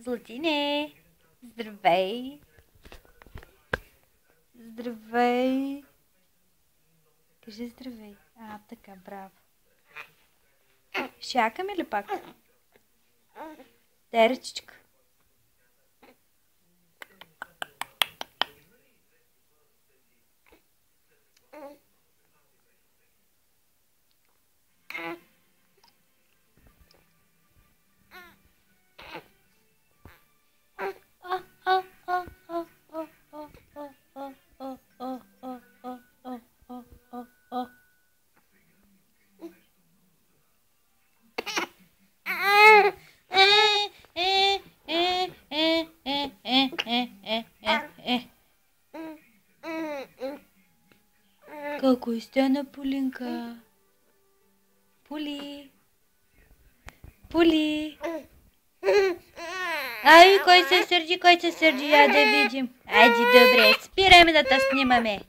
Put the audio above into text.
Златине! Здравей! Здравей! Кажи здравей. Така, браво. Шакаме ли пак? Дай ръчичка. Какво стана, Полинка? Поли? Поли? Ай, кой се сърди? Я да видим. Айде, добре, спираме да те снимаме.